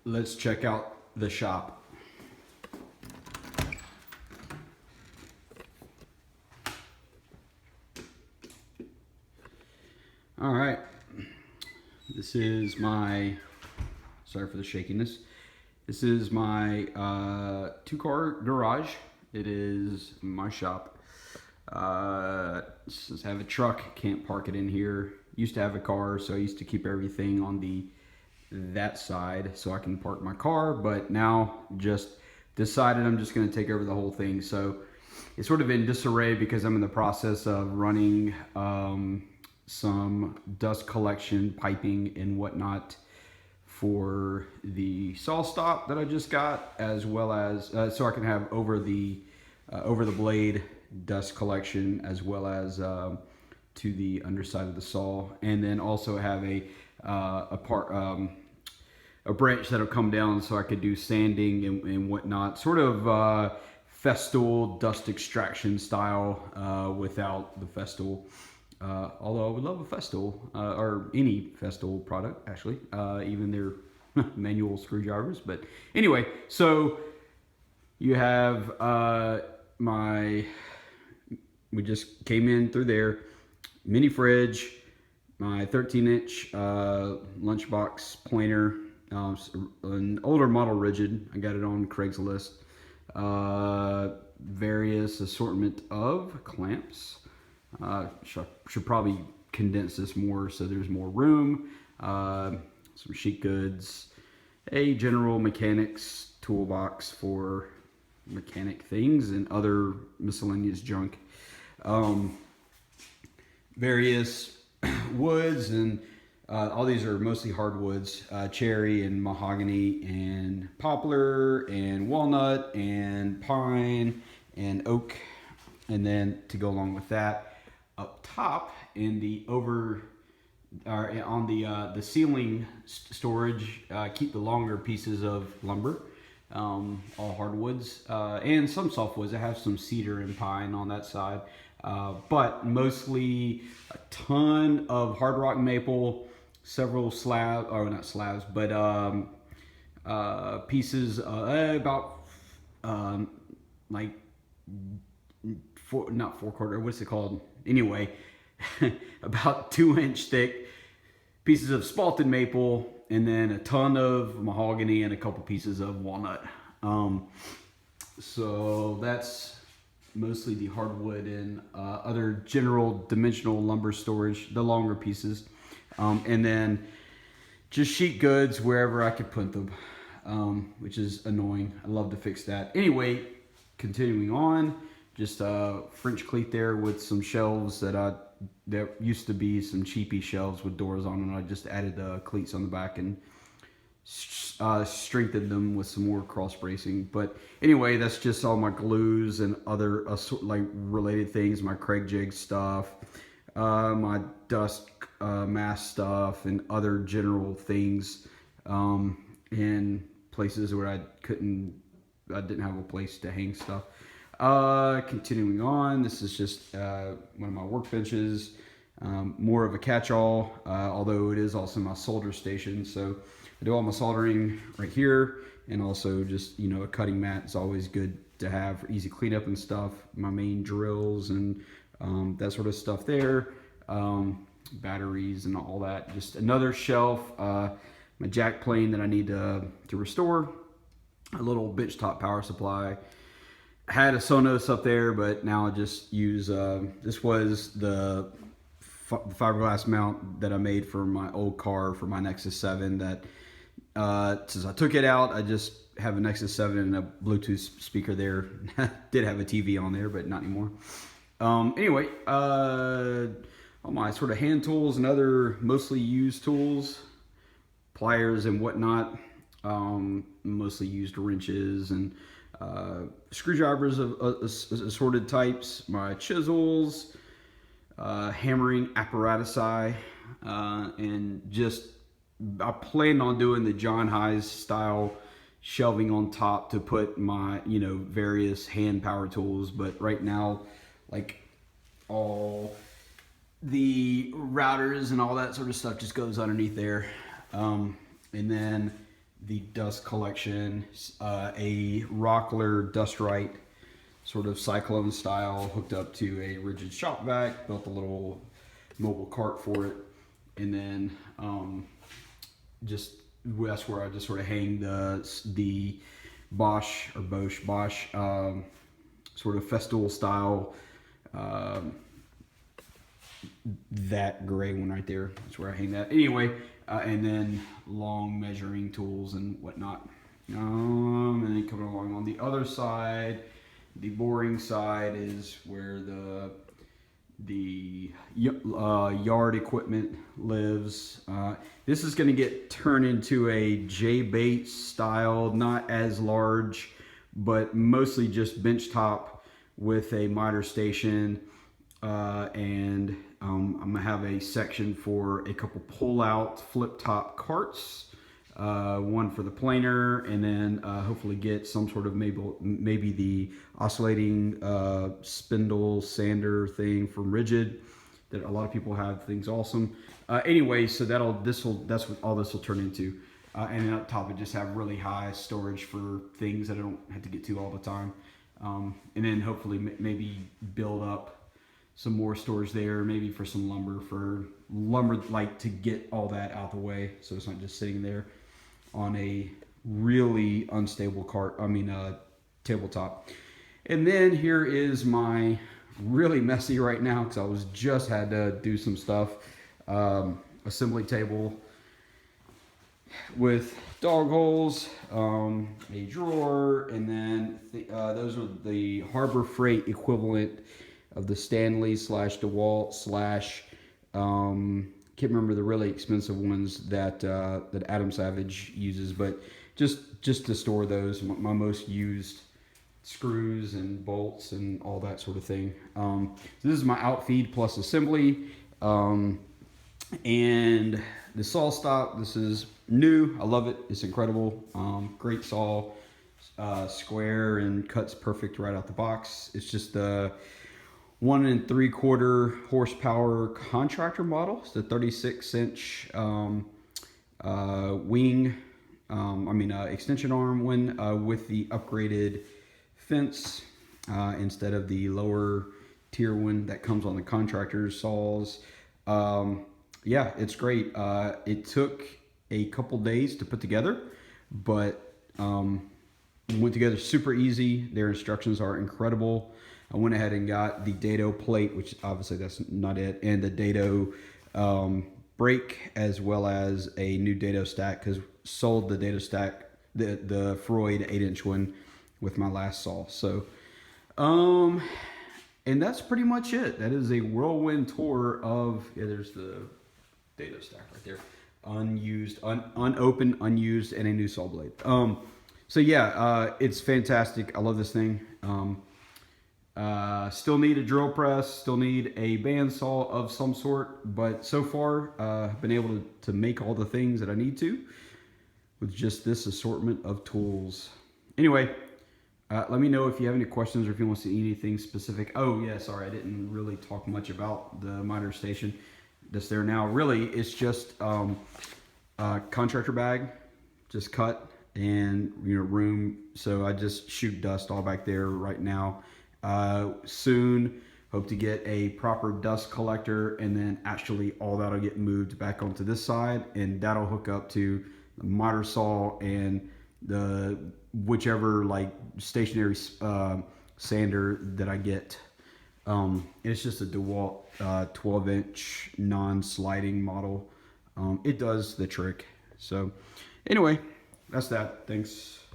let's check out the shop. All right, this is my, sorry for the shakiness. This is my 2-car garage. It is my shop. Since I have a truck, can't park it in here. Used to have a car, so I used to keep everything on that side so I can park my car, but now just decided I'm just going to take over the whole thing. So it's sort of in disarray because I'm in the process of running some dust collection piping and whatnot for the saw stop that I just got, as well as so I can have over the blade dust collection, as well as to the underside of the saw, and then also have a branch that'll come down so I could do sanding and whatnot, sort of Festool dust extraction style without the Festool. Although I would love a Festool or any Festool product, actually, even their manual screwdrivers. But anyway, so you have we just came in through there, mini fridge, my 13-inch lunchbox planer, an older model rigid. I got it on Craigslist. Various assortment of clamps. Should probably condense this more so there's more room. Some sheet goods, a general mechanics toolbox for mechanic things and other miscellaneous junk. Various woods, and all these are mostly hardwoods, cherry and mahogany and poplar and walnut and pine and oak. And then to go along with that, up top in the on the ceiling storage, keep the longer pieces of lumber, all hardwoods, and some softwoods. I have some cedar and pine on that side, but mostly a ton of hard rock maple, several slabs, or not slabs, but pieces, about like not 4/4, what's it called? Anyway, about 2-inch thick pieces of spalted maple, and then a ton of mahogany and a couple pieces of walnut. So that's mostly the hardwood and other general dimensional lumber storage, the longer pieces. And then just sheet goods wherever I could put them, which is annoying. I love to fix that. Anyway, continuing on, just French cleat there with some shelves that used to be some cheapy shelves with doors on them. I just added the cleats on the back and strengthened them with some more cross bracing. But anyway, that's just all my glues and other like related things, my Craig jig stuff, my dust mask stuff, and other general things in places where I didn't have a place to hang stuff. Continuing on, this is just one of my workbenches, more of a catch-all, although it is also my solder station. So I do all my soldering right here, and also just, a cutting mat is always good to have for easy cleanup and stuff. My main drills and that sort of stuff there, batteries and all that. Just another shelf, my jack plane that I need to restore, a little bitch top power supply. I had a Sonos up there, but now I just use, this was the fiberglass mount that I made for my old car for my Nexus 7 that, since I took it out, I just have a Nexus 7 and a Bluetooth speaker there. Did have a TV on there, but not anymore. Anyway, all my sort of hand tools and other mostly used tools, pliers and whatnot, mostly used wrenches and screwdrivers of assorted types, my chisels, hammering apparatusi, and just I planned on doing the John Hayes style shelving on top to put my various hand power tools, but right now, like, all the routers and all that sort of stuff just goes underneath there. And then the dust collection, a Rockler Dust Right, sort of cyclone style, hooked up to a rigid shop vac, built a little mobile cart for it, and then just that's where I just sort of hang the Bosch sort of festival style, that gray one right there. That's where I hang that. Anyway, and then long measuring tools and whatnot. And then coming along on the other side, the boring side is where the yard equipment lives. This is going to get turned into a J-bait style, not as large, but mostly just bench top with a miter station, and I'm gonna have a section for a couple pull-out flip top carts, one for the planer, and then hopefully get some sort of maybe the oscillating spindle sander thing from Rigid that a lot of people have. Things awesome. Anyway, so that's what all this will turn into, and then up top it just have really high storage for things that I don't have to get to all the time, and then hopefully maybe build up some more storage there, maybe for some lumber, like to get all that out the way, so it's not just sitting there on a really unstable tabletop. And then here is my really messy right now, because I just had to do some stuff. Assembly table with dog holes, a drawer, and then those are the Harbor Freight equivalent of the Stanley / DeWalt / can't remember the really expensive ones that Adam Savage uses, but just to store those, my most used screws and bolts and all that sort of thing. So this is my Outfeed plus assembly, and the saw stop. This is new. I love it. It's incredible. Great saw, square and cuts perfect right out the box. It's just the 1 3/4 horsepower contractor model. It's the 36-inch wing, extension arm one, with the upgraded fence instead of the lower tier one that comes on the contractor's saws. Yeah, it's great. It took a couple days to put together, but went together super easy. Their instructions are incredible. I went ahead and got the dado plate, which obviously that's not it, and the dado brake, as well as a new dado stack, because sold the dado stack, the Freud 8-inch one, with my last saw. So, and that's pretty much it. That is a whirlwind tour of, there's the dado stack right there. Unused, unopened, unused, and a new saw blade. So yeah, it's fantastic. I love this thing. Still need a drill press, still need a bandsaw of some sort, but so far I've been able to make all the things that I need to with just this assortment of tools. Anyway, let me know if you have any questions or if you want to see anything specific. Oh yeah, sorry, I didn't really talk much about the miter station that's there now. Really, it's just a contractor bag, just cut, and room. So I just shoot dust all back there right now. Soon hope to get a proper dust collector, and then actually all that'll get moved back onto this side, and that'll hook up to the miter saw and the whichever stationary sander that I get. It's just a DeWalt 12-inch non-sliding model. It does the trick. So anyway, that's that. Thanks.